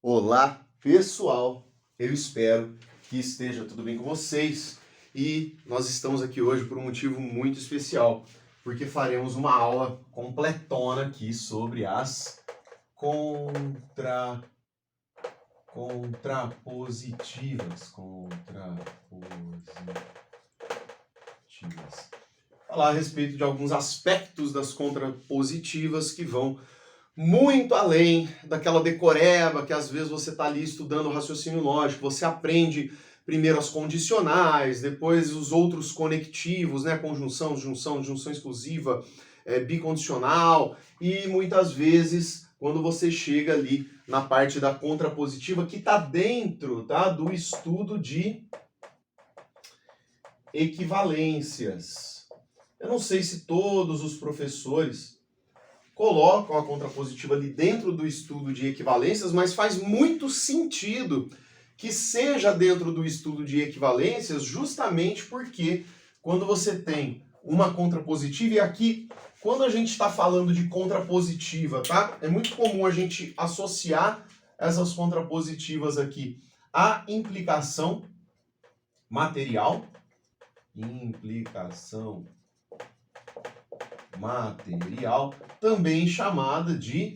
Olá, pessoal! Eu espero que esteja tudo bem com vocês e nós estamos aqui hoje por um motivo muito especial, porque faremos uma aula completona aqui sobre as contrapositivas. Falar a respeito de alguns aspectos das contrapositivas que vão muito além daquela decoreba que às vezes você está ali estudando raciocínio lógico, você aprende primeiro as condicionais, depois os outros conectivos, né? Conjunção, disjunção, disjunção exclusiva, bicondicional, e muitas vezes quando você chega ali na parte da contrapositiva que está dentro, tá, do estudo de equivalências. Eu não sei se todos os professores colocam a contrapositiva ali dentro do estudo de equivalências, mas faz muito sentido que seja dentro do estudo de equivalências, justamente porque quando você tem uma contrapositiva, e aqui, quando a gente está falando de contrapositiva, tá? É muito comum a gente associar essas contrapositivas aqui à implicação material, também chamada de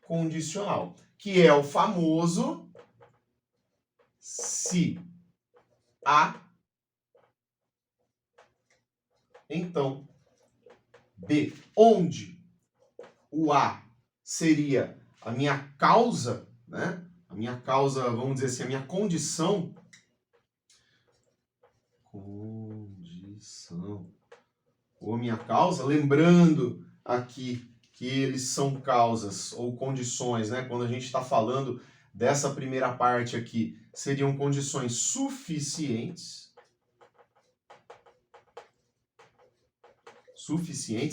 condicional, que é o famoso se A, então B, onde o A seria a minha causa, né? A minha causa, vamos dizer assim, a minha condição, ou minha causa, lembrando aqui que eles são causas ou condições, né? Quando a gente está falando dessa primeira parte aqui, seriam condições suficientes.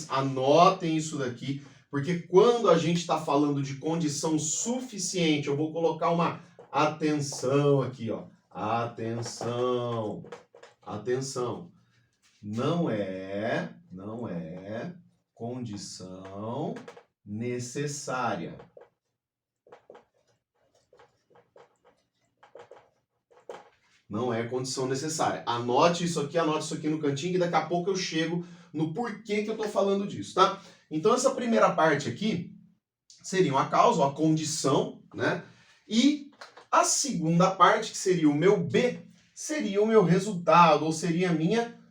Anotem isso daqui, porque quando a gente está falando de condição suficiente, eu vou colocar uma atenção aqui, ó. Atenção. Não é condição necessária. Não é condição necessária. Anote isso aqui no cantinho, que daqui a pouco eu chego no porquê que eu estou falando disso, tá? Então, essa primeira parte aqui seria uma causa, uma condição, né? E a segunda parte, que seria o meu B, seria o meu resultado, ou seria a minha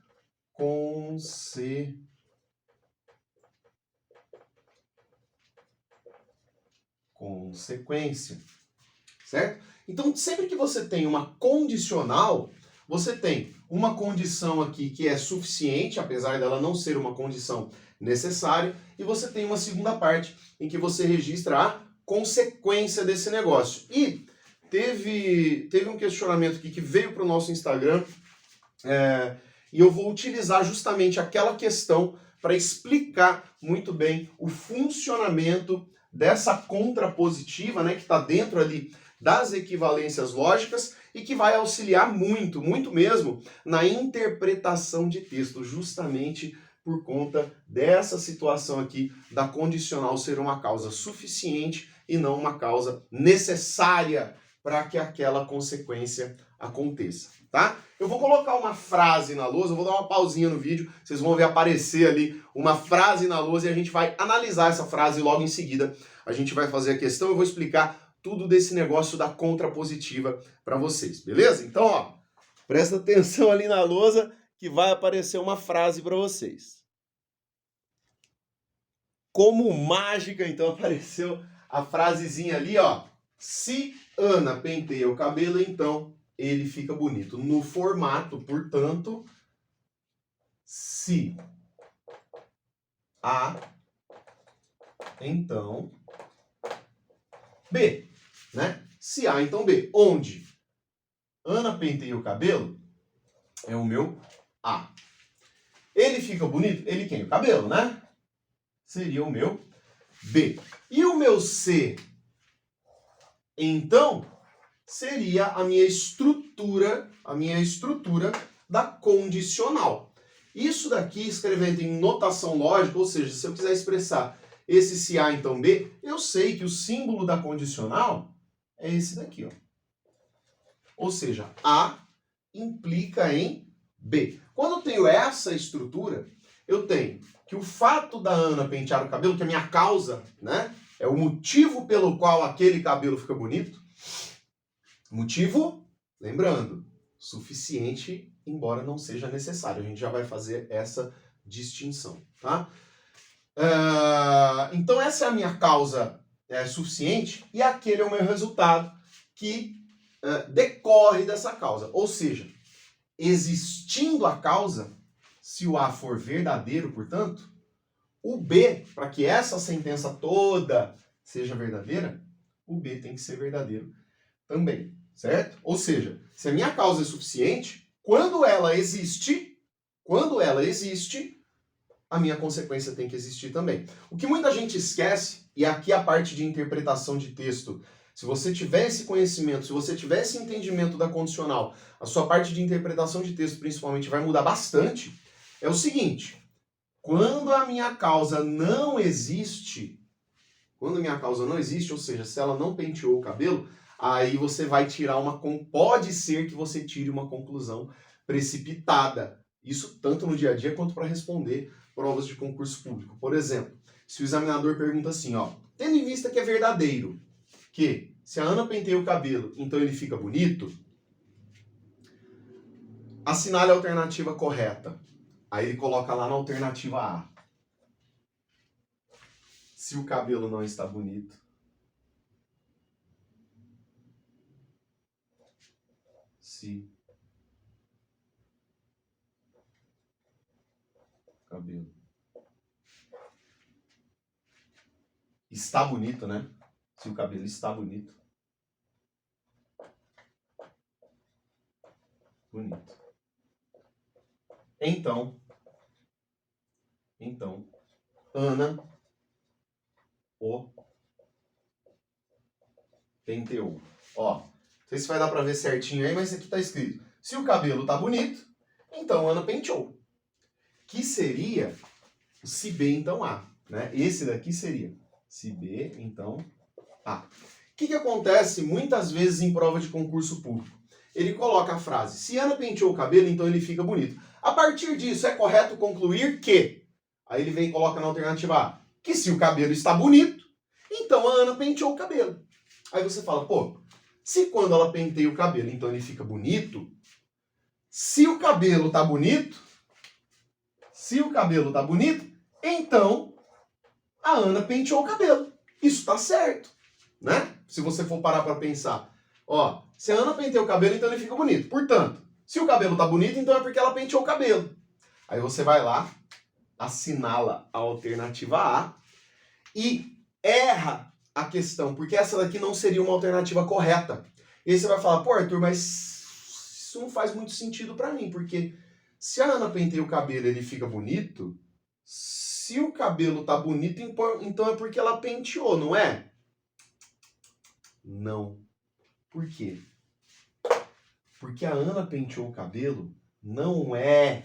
consequência, certo? Então, sempre que você tem uma condicional, você tem uma condição aqui que é suficiente, apesar dela não ser uma condição necessária, e você tem uma segunda parte em que você registra a consequência desse negócio. E teve um questionamento aqui que veio para o nosso Instagram, e eu vou utilizar justamente aquela questão para explicar muito bem o funcionamento dessa contrapositiva, né, que está dentro ali das equivalências lógicas e que vai auxiliar muito, muito mesmo, na interpretação de texto, justamente por conta dessa situação aqui da condicional ser uma causa suficiente e não uma causa necessária para que aquela consequência aconteça, tá? Eu vou colocar uma frase na lousa, eu vou dar uma pausinha no vídeo, vocês vão ver aparecer ali uma frase na lousa e a gente vai analisar essa frase logo em seguida. A gente vai fazer a questão, eu vou explicar tudo desse negócio da contrapositiva para vocês, beleza? Então, ó, presta atenção ali na lousa que vai aparecer uma frase para vocês. Como mágica, então, apareceu a frasezinha ali, ó. Se Ana penteia o cabelo, então ele fica bonito. No formato, portanto, se A, então B, né? Se A, então B. Onde Ana penteia o cabelo é o meu A. Ele fica bonito? Ele quem? O cabelo, né? Seria o meu B. E o meu C, então, seria a minha estrutura da condicional. Isso daqui, escrevendo em notação lógica, ou seja, se eu quiser expressar Esse se A, então B, eu sei que o símbolo da condicional é esse daqui, ó. Ou seja, A implica em B. Quando eu tenho essa estrutura, eu tenho que o fato da Ana pentear o cabelo, que é a minha causa, né? É o motivo pelo qual aquele cabelo fica bonito. Motivo, lembrando, suficiente, embora não seja necessário. A gente já vai fazer essa distinção, tá? Então essa é a minha causa suficiente e aquele é o meu resultado que decorre dessa causa. Ou seja, existindo a causa, se o A for verdadeiro, portanto, o B, para que essa sentença toda seja verdadeira, o B tem que ser verdadeiro também, certo? Ou seja, se a minha causa é suficiente, quando ela existe, a minha consequência tem que existir também. O que muita gente esquece, e aqui a parte de interpretação de texto, se você tiver esse conhecimento, se você tiver esse entendimento da condicional, a sua parte de interpretação de texto principalmente vai mudar bastante, é o seguinte: quando a minha causa não existe, ou seja, se ela não penteou o cabelo, aí você vai tirar pode ser que você tire uma conclusão precipitada. Isso tanto no dia a dia quanto para responder provas de concurso público. Por exemplo, se o examinador pergunta assim, ó, tendo em vista que é verdadeiro, que se a Ana penteia o cabelo, então ele fica bonito, assinale a alternativa correta. Aí ele coloca lá na alternativa A. Se o cabelo não está bonito, se o cabelo está bonito, né? Se o cabelo está bonito. Bonito. Então, Ana o penteou. Ó, não sei se vai dar pra ver certinho aí, mas aqui tá escrito. Se o cabelo tá bonito, então Ana penteou. Que seria se B, então A. Né? Esse daqui seria se B, então A. O que acontece muitas vezes em prova de concurso público? Ele coloca a frase, se Ana penteou o cabelo, então ele fica bonito. A partir disso, é correto concluir que... Aí ele vem e coloca na alternativa A, que se o cabelo está bonito, então a Ana penteou o cabelo. Aí você fala, pô, se quando ela penteia o cabelo, então ele fica bonito, se o cabelo tá bonito, então a Ana penteou o cabelo. Isso tá certo, né? Se você for parar para pensar. Ó, se a Ana penteou o cabelo, então ele fica bonito. Portanto, se o cabelo tá bonito, então é porque ela penteou o cabelo. Aí você vai lá, assinala a alternativa A e erra a questão, porque essa daqui não seria uma alternativa correta. E aí você vai falar, pô, Arthur, mas isso não faz muito sentido para mim, porque se a Ana penteia o cabelo e ele fica bonito, se o cabelo tá bonito, então é porque ela penteou, não é? Não. Por quê? Porque a Ana penteou o cabelo não é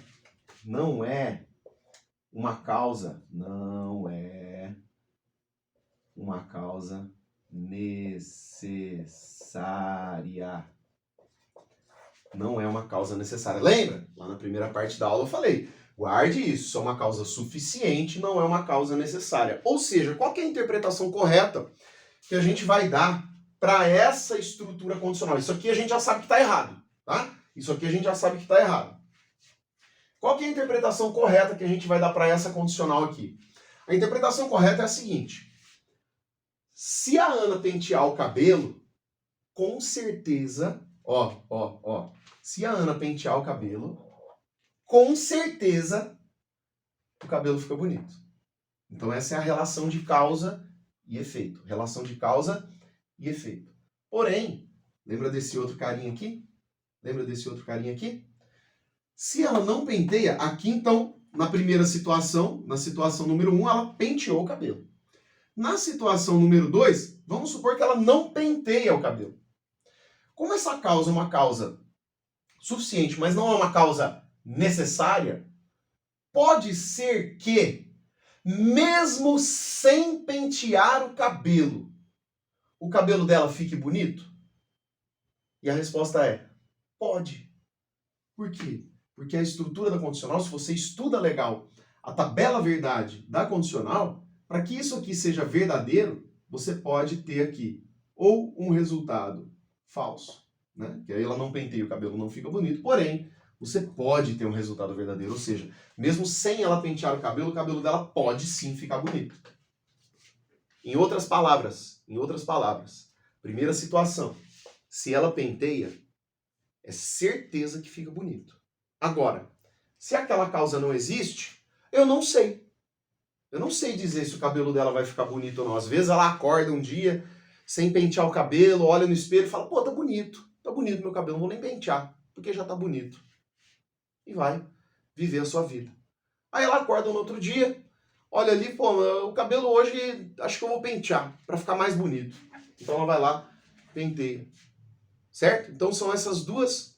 uma causa necessária. Não é uma causa necessária. Lembra? Lá na primeira parte da aula eu falei, guarde isso, é uma causa suficiente, não é uma causa necessária. Ou seja, qual que é a interpretação correta que a gente vai dar para essa estrutura condicional? Isso aqui a gente já sabe que está errado, tá? Isso aqui a gente já sabe que está errado. Qual que é a interpretação correta que a gente vai dar para essa condicional aqui? A interpretação correta é a seguinte. Se a Ana pentear o cabelo, com certeza, se a Ana pentear o cabelo, com certeza o cabelo fica bonito. Então essa é a relação de causa e efeito. Relação de causa e efeito. Porém, lembra desse outro carinha aqui? Se ela não penteia, aqui então, na primeira situação, na situação número 1, ela penteou o cabelo. Na situação número 2, vamos supor que ela não penteia o cabelo. Como essa causa é uma causa suficiente, mas não é uma causa necessária, pode ser que mesmo sem pentear o cabelo dela fique bonito? E a resposta é: pode. Por quê? Porque a estrutura da condicional, se você estuda legal a tabela verdade da condicional, para que isso aqui seja verdadeiro, você pode ter aqui ou um resultado falso, né? Que aí ela não penteia, o cabelo não fica bonito, porém, você pode ter um resultado verdadeiro, ou seja, mesmo sem ela pentear o cabelo dela pode sim ficar bonito. Em outras palavras, primeira situação, se ela penteia, é certeza que fica bonito. Agora, se aquela causa não existe, eu não sei. Eu não sei dizer se o cabelo dela vai ficar bonito ou não. Às vezes ela acorda um dia sem pentear o cabelo, olha no espelho e fala: pô, tá bonito meu cabelo, não vou nem pentear, porque já tá bonito. E vai viver a sua vida. Aí ela acorda no outro dia, olha ali, pô, o cabelo hoje acho que eu vou pentear para ficar mais bonito. Então ela vai lá, penteia. Certo? Então são essas duas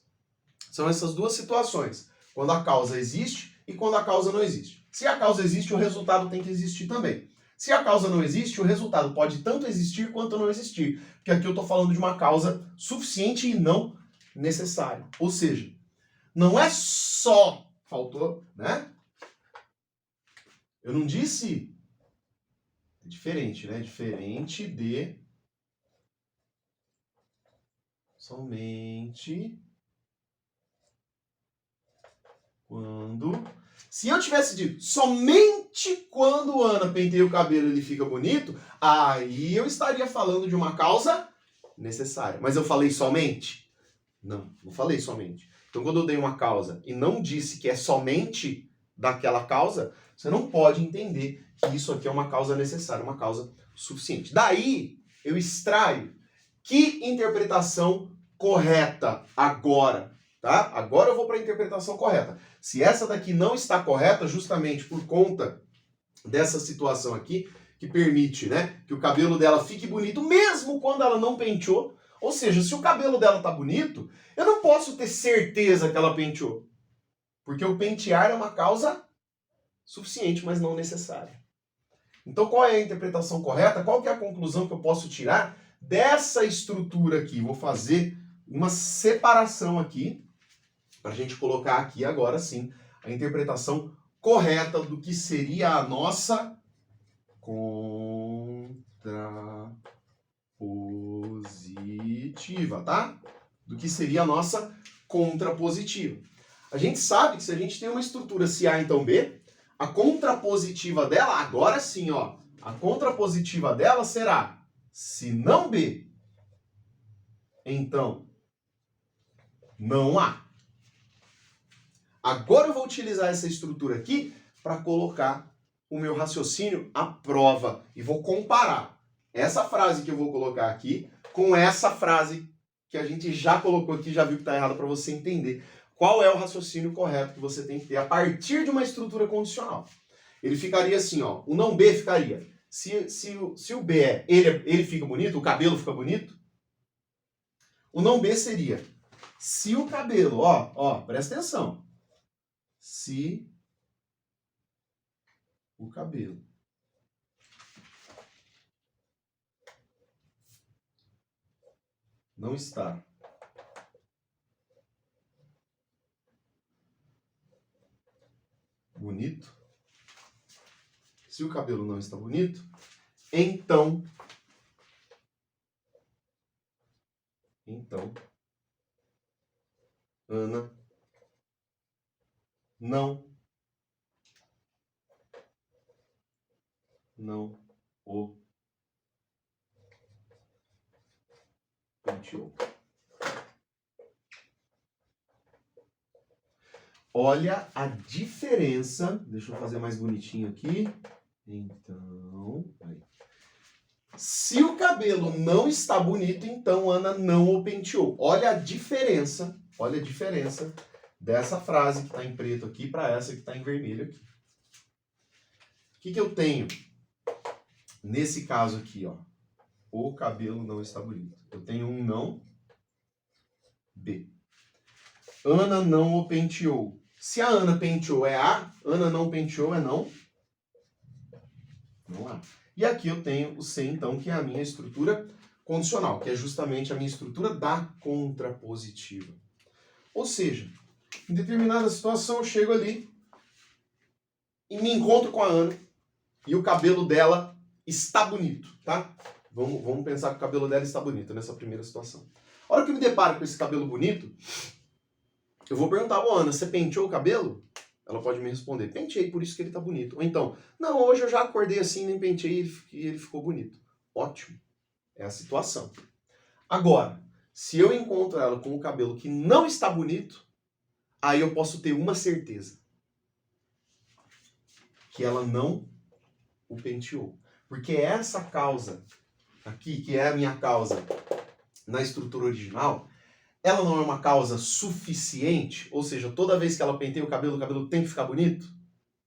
situações. Quando a causa existe e quando a causa não existe. Se a causa existe, o resultado tem que existir também. Se a causa não existe, o resultado pode tanto existir quanto não existir. Porque aqui eu estou falando de uma causa suficiente e não necessária. Ou seja, não é só... Faltou, né? Eu não disse... É diferente, né? Diferente de... Somente... Quando... Se eu tivesse dito somente quando Ana penteia o cabelo ele fica bonito, aí eu estaria falando de uma causa necessária. Mas eu falei somente? Não falei somente. Então quando eu dei uma causa e não disse que é somente daquela causa, você não pode entender que isso aqui é uma causa necessária, uma causa suficiente. Daí eu extraio que interpretação correta agora, tá? Agora eu vou para a interpretação correta. Se essa daqui não está correta, justamente por conta dessa situação aqui, que permite, né, que o cabelo dela fique bonito mesmo quando ela não penteou. Ou seja, se o cabelo dela tá bonito, eu não posso ter certeza que ela penteou. Porque o pentear é uma causa suficiente, mas não necessária. Então, qual é a interpretação correta? Qual que é a conclusão que eu posso tirar dessa estrutura aqui? Vou fazer uma separação aqui, para a gente colocar aqui agora sim a interpretação correta do que seria a nossa contrapositiva, tá? Do que seria a nossa contrapositiva. A gente sabe que se a gente tem uma estrutura se A, então B, a contrapositiva dela, agora sim, ó, a contrapositiva dela será, se não B, então não A. Agora eu vou utilizar essa estrutura aqui para colocar o meu raciocínio à prova e vou comparar essa frase que eu vou colocar aqui com essa frase que a gente já colocou aqui, já viu que está errado, para você entender qual é o raciocínio correto que você tem que ter a partir de uma estrutura condicional. Ele ficaria assim, ó, o não B ficaria, se o B é ele fica bonito, o cabelo fica bonito, o não B seria, se o cabelo, ó, presta atenção, se o cabelo não está bonito, se o cabelo não está bonito, então Ana não o penteou. Olha a diferença. Deixa eu fazer mais bonitinho aqui. Então, aí. Se o cabelo não está bonito, então Ana não o penteou. Olha a diferença dessa frase que está em preto aqui para essa que está em vermelho aqui. O que eu tenho nesse caso aqui, ó? O cabelo não está bonito. Eu tenho um não B. Ana não o penteou. Se a Ana penteou é A, Ana não penteou é não Não há. E aqui eu tenho o C, então, que é a minha estrutura condicional, que é justamente a minha estrutura da contrapositiva. Ou seja, em determinada situação eu chego ali e me encontro com a Ana e o cabelo dela está bonito, tá? Vamos pensar que o cabelo dela está bonito nessa primeira situação. A hora que eu me deparo com esse cabelo bonito, eu vou perguntar, Ana, você penteou o cabelo? Ela pode me responder, penteei, por isso que ele está bonito. Ou então, não, hoje eu já acordei assim, nem penteei e ele ficou bonito. Ótimo. É a situação. Agora, se eu encontro ela com o cabelo que não está bonito, aí eu posso ter uma certeza. Que ela não o penteou. Porque essa causa aqui, que é a minha causa na estrutura original, ela não é uma causa suficiente, ou seja, toda vez que ela penteia o cabelo tem que ficar bonito,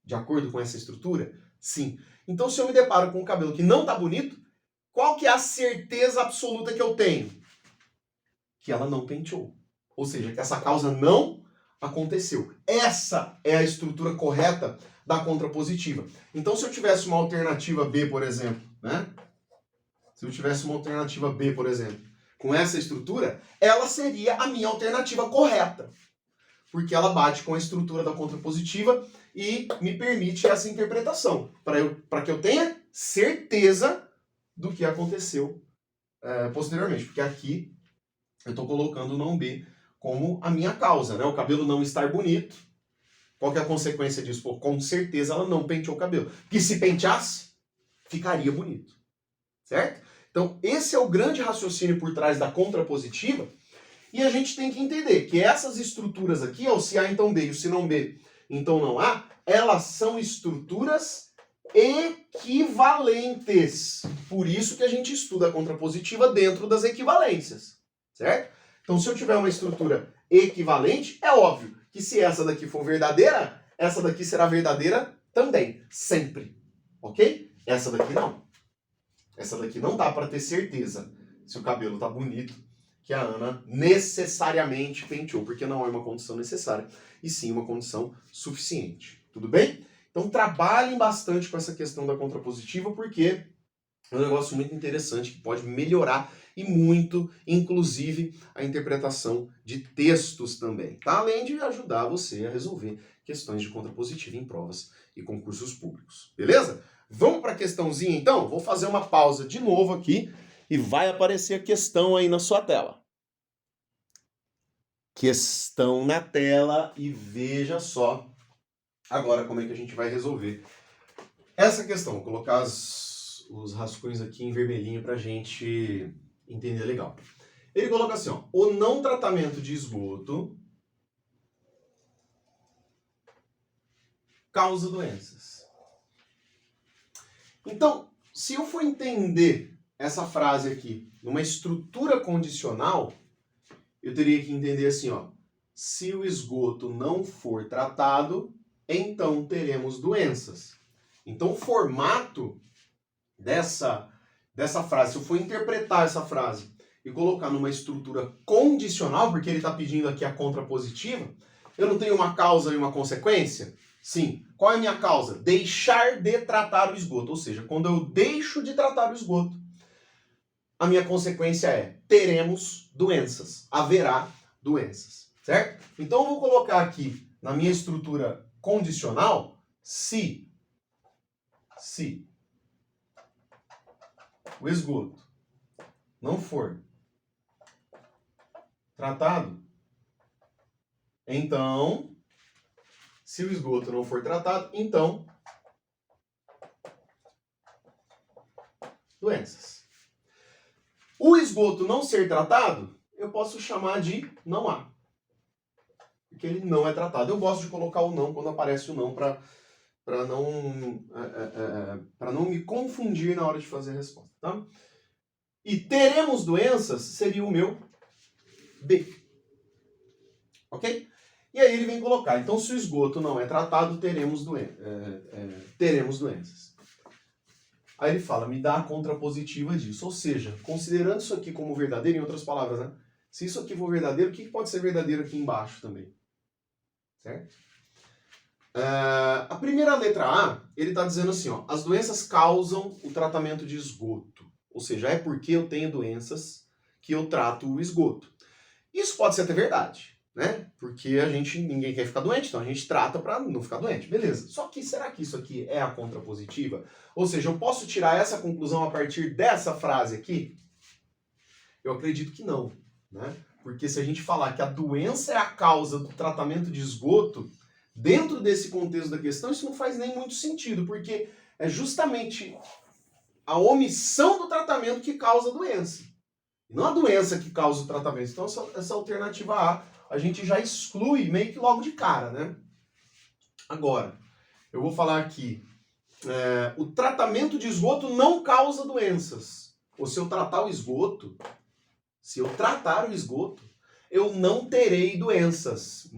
de acordo com essa estrutura? Sim. Então, se eu me deparo com um cabelo que não está bonito, qual que é a certeza absoluta que eu tenho? Que ela não penteou. Ou seja, que essa causa não aconteceu. Essa é a estrutura correta da contrapositiva. Então, se eu tivesse uma alternativa B, por exemplo, né? Se eu tivesse uma alternativa B, por exemplo, com essa estrutura, ela seria a minha alternativa correta. Porque ela bate com a estrutura da contrapositiva e me permite essa interpretação, para que eu tenha certeza do que aconteceu posteriormente. Porque aqui eu estou colocando o não B como a minha causa, né? O cabelo não estar bonito. Qual que é a consequência disso? Pô, com certeza ela não penteou o cabelo. Porque se penteasse, ficaria bonito. Certo? Então, esse é o grande raciocínio por trás da contrapositiva. E a gente tem que entender que essas estruturas aqui, ó, o se A então B e o se não B então não A, elas são estruturas equivalentes. Por isso que a gente estuda a contrapositiva dentro das equivalências. Certo? Então, se eu tiver uma estrutura equivalente, é óbvio que se essa daqui for verdadeira, essa daqui será verdadeira também. Sempre. Ok? Essa daqui não. Essa daqui não dá para ter certeza se o cabelo tá bonito, que a Ana necessariamente penteou, porque não é uma condição necessária, e sim uma condição suficiente. Tudo bem? Então trabalhem bastante com essa questão da contrapositiva, porque é um negócio muito interessante que pode melhorar e muito, inclusive, a interpretação de textos também, tá? Além de ajudar você a resolver questões de contrapositiva em provas e concursos públicos. Beleza? Vamos para a questãozinha, então? Vou fazer uma pausa de novo aqui e vai aparecer a questão aí na sua tela. Questão na tela e veja só agora como é que a gente vai resolver essa questão. Vou colocar os rascunhos aqui em vermelhinho para a gente entender legal. Ele coloca assim, ó, o não tratamento de esgoto causa doenças. Então, se eu for entender essa frase aqui numa estrutura condicional, eu teria que entender assim, ó, se o esgoto não for tratado, então teremos doenças. Então, o formato dessa frase, se eu for interpretar essa frase e colocar numa estrutura condicional, porque ele está pedindo aqui a contrapositiva, eu não tenho uma causa e uma consequência? Sim. Qual é a minha causa? Deixar de tratar o esgoto. Ou seja, quando eu deixo de tratar o esgoto, a minha consequência é teremos doenças. Haverá doenças. Certo? Então eu vou colocar aqui na minha estrutura condicional se o esgoto não for tratado, então, se o esgoto não for tratado, então, doenças. O esgoto não ser tratado, eu posso chamar de não há. Porque ele não é tratado. Eu gosto de colocar o não quando aparece o não para não me confundir na hora de fazer a resposta. Tá? E teremos doenças seria o meu B. Ok? E aí ele vem colocar, então se o esgoto não é tratado, teremos doenças. Aí ele fala, me dá a contrapositiva disso. Ou seja, considerando isso aqui como verdadeiro, em outras palavras, né? Se isso aqui for verdadeiro, o que pode ser verdadeiro aqui embaixo também? Certo? A primeira letra A, ele está dizendo assim, ó, as doenças causam o tratamento de esgoto. Ou seja, é porque eu tenho doenças que eu trato o esgoto. Isso pode ser até verdade, né? Porque ninguém quer ficar doente, então a gente trata para não ficar doente, beleza. Só que será que isso aqui é a contrapositiva? Ou seja, eu posso tirar essa conclusão a partir dessa frase aqui? Eu acredito que não, né? Porque se a gente falar que a doença é a causa do tratamento de esgoto, dentro desse contexto da questão, isso não faz nem muito sentido, porque é justamente a omissão do tratamento que causa a doença. E não a doença que causa o tratamento. Então, essa alternativa a gente já exclui meio que logo de cara, né? Agora, eu vou falar aqui, o tratamento de esgoto não causa doenças. Ou se eu tratar o esgoto, eu não terei doenças.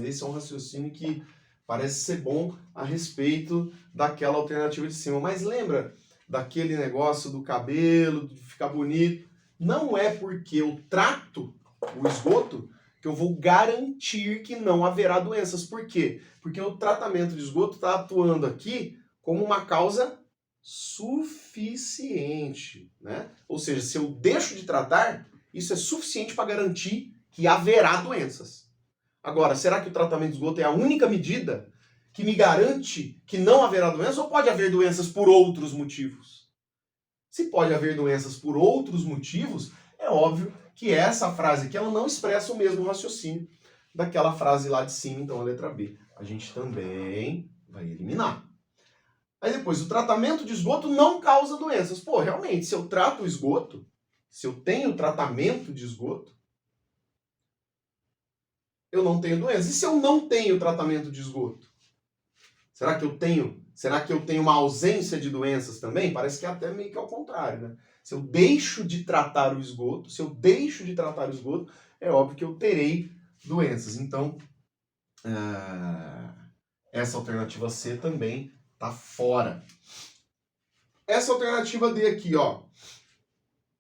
Esse é um raciocínio que parece ser bom a respeito daquela alternativa de cima. Mas lembra daquele negócio do cabelo, de ficar bonito? Não é porque eu trato o esgoto que eu vou garantir que não haverá doenças. Por quê? Porque o tratamento de esgoto está atuando aqui como uma causa suficiente, né? Ou seja, se eu deixo de tratar, isso é suficiente para garantir que haverá doenças. Agora, será que o tratamento de esgoto é a única medida que me garante que não haverá doenças ou pode haver doenças por outros motivos? Se pode haver doenças por outros motivos, é óbvio que essa frase aqui ela não expressa o mesmo raciocínio daquela frase lá de cima, então a letra B. A gente também vai eliminar. Aí depois, o tratamento de esgoto não causa doenças. Pô, realmente, se eu trato o esgoto, se eu tenho tratamento de esgoto, eu não tenho doenças. E se eu não tenho tratamento de esgoto? Será que eu tenho uma ausência de doenças também? Parece que é até meio que ao contrário, né? Se eu deixo de tratar o esgoto, é óbvio que eu terei doenças. Então, essa alternativa C também está fora. Essa alternativa D aqui, ó,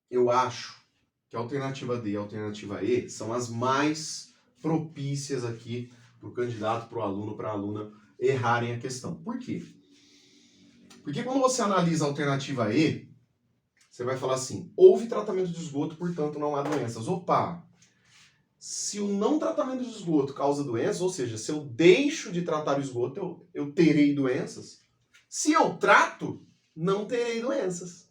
eu acho que a alternativa D e a alternativa E são as mais propícias aqui para o candidato, para o aluno, para a aluna errarem a questão. Por quê? Porque quando você analisa a alternativa E, você vai falar assim, houve tratamento de esgoto, portanto não há doenças. Opa! Se o não tratamento de esgoto causa doenças, ou seja, se eu deixo de tratar o esgoto, eu terei doenças. Se eu trato, não terei doenças.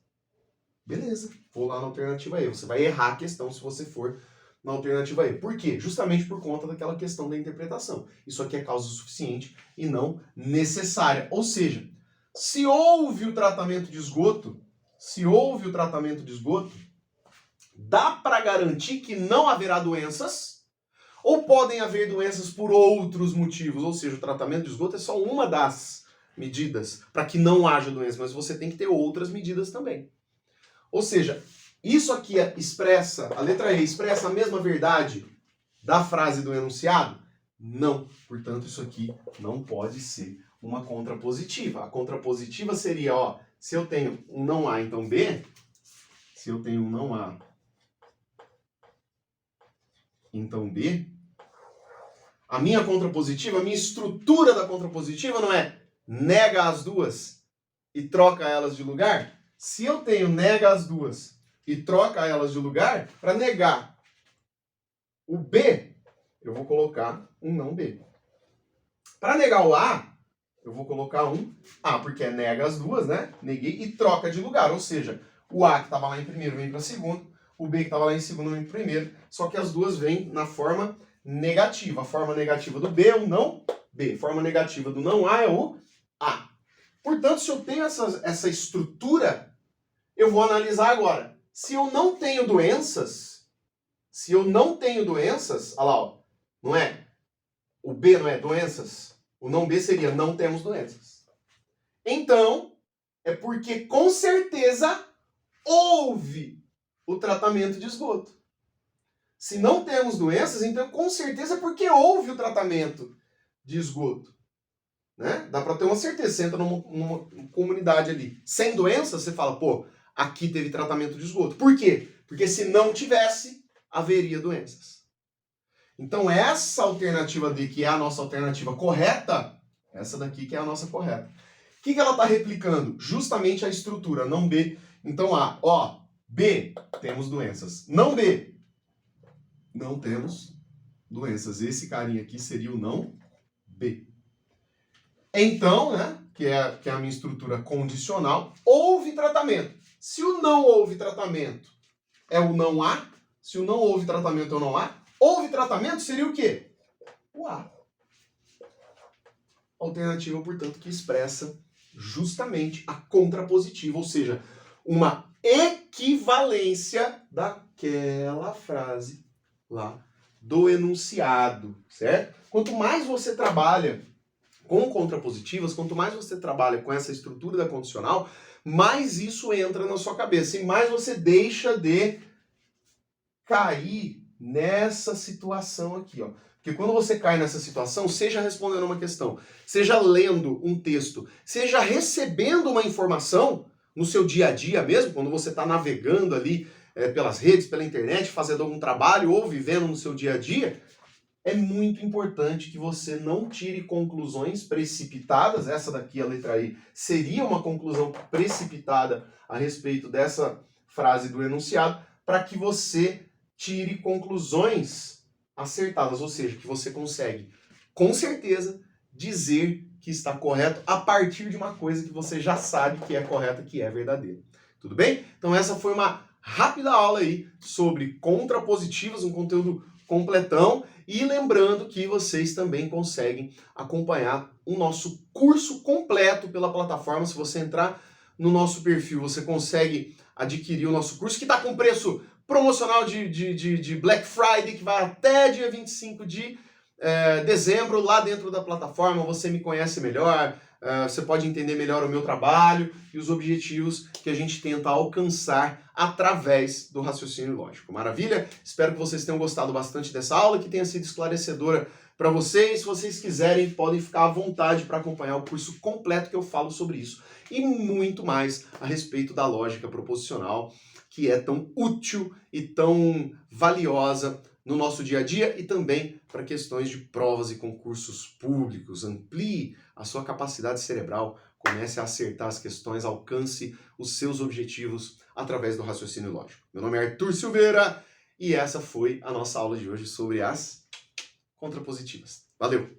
Beleza, vou lá na alternativa E. Você vai errar a questão se você for na alternativa E. Por quê? Justamente por conta daquela questão da interpretação. Isso aqui é causa suficiente e não necessária. Ou seja, se houve o tratamento de esgoto, dá para garantir que não haverá doenças ou podem haver doenças por outros motivos. Ou seja, o tratamento de esgoto é só uma das medidas para que não haja doença, mas você tem que ter outras medidas também. Ou seja, isso aqui expressa, a letra E expressa a mesma verdade da frase do enunciado? Não. Portanto, isso aqui não pode ser uma contrapositiva. A contrapositiva seria, ó, se eu tenho um não A, então B. Se eu tenho um não A, então B. A minha contrapositiva, a minha estrutura da contrapositiva não é nega as duas e troca elas de lugar? Se eu tenho nega as duas e troca elas de lugar, para negar o B, eu vou colocar um não B. Para negar o A, eu vou colocar um A, porque é nega as duas, né? Neguei e troca de lugar. Ou seja, o A que estava lá em primeiro vem para segundo, o B que estava lá em segundo vem para primeiro, só que as duas vêm na forma negativa. A forma negativa do B é o não B. A forma negativa do não A é o A. Portanto, se eu tenho essa estrutura, eu vou analisar agora. Se eu não tenho doenças, olha lá, ó, não é? O B não é doenças? O não B seria não temos doenças. Então, é porque com certeza houve o tratamento de esgoto. Se não temos doenças, então com certeza é porque houve o tratamento de esgoto. Né? Dá para ter uma certeza. Você entra numa comunidade ali sem doenças, você fala, pô, aqui teve tratamento de esgoto. Por quê? Porque se não tivesse, haveria doenças. Então essa alternativa D, que é a nossa alternativa correta, Essa daqui que é a nossa correta. O que ela está replicando? Justamente a estrutura, não B. Então, A, ó, B, temos doenças. Não B, não temos doenças. Esse carinha aqui seria o não B. Então, né, que é a minha estrutura condicional, houve tratamento. Se o não houve tratamento é o não há, se o não houve tratamento é o não há, houve tratamento seria o quê? O há. Alternativa, portanto, que expressa justamente a contrapositiva, ou seja, uma equivalência daquela frase lá do enunciado, certo? Quanto mais você trabalha com contrapositivas, quanto mais você trabalha com essa estrutura da condicional, mais isso entra na sua cabeça e mais você deixa de cair nessa situação aqui, ó. Porque quando você cai nessa situação, seja respondendo uma questão, seja lendo um texto, seja recebendo uma informação no seu dia a dia mesmo, quando você está navegando ali pelas redes, pela internet, fazendo algum trabalho ou vivendo no seu dia a dia, é muito importante que você não tire conclusões precipitadas. Essa daqui, a letra I, seria uma conclusão precipitada a respeito dessa frase do enunciado, para que você tire conclusões acertadas, ou seja, que você consegue, com certeza, dizer que está correto a partir de uma coisa que você já sabe que é correta, que é verdadeira. Tudo bem? Então essa foi uma rápida aula aí sobre contrapositivas, um conteúdo completão, e lembrando que vocês também conseguem acompanhar o nosso curso completo pela plataforma. Se você entrar no nosso perfil, você consegue adquirir o nosso curso, que está com preço promocional de Black Friday, que vai até dia 25 de dezembro, lá dentro da plataforma. Você me conhece melhor, você pode entender melhor o meu trabalho e os objetivos que a gente tenta alcançar através do raciocínio lógico. Maravilha? Espero que vocês tenham gostado bastante dessa aula, que tenha sido esclarecedora para vocês. Se vocês quiserem, podem ficar à vontade para acompanhar o curso completo que eu falo sobre isso e muito mais a respeito da lógica proposicional, que é tão útil e tão valiosa no nosso dia a dia e também para questões de provas e concursos públicos. Amplie a sua capacidade cerebral, comece a acertar as questões, alcance os seus objetivos através do raciocínio lógico. Meu nome é Arthur Silveira e essa foi a nossa aula de hoje sobre as contrapositivas. Valeu!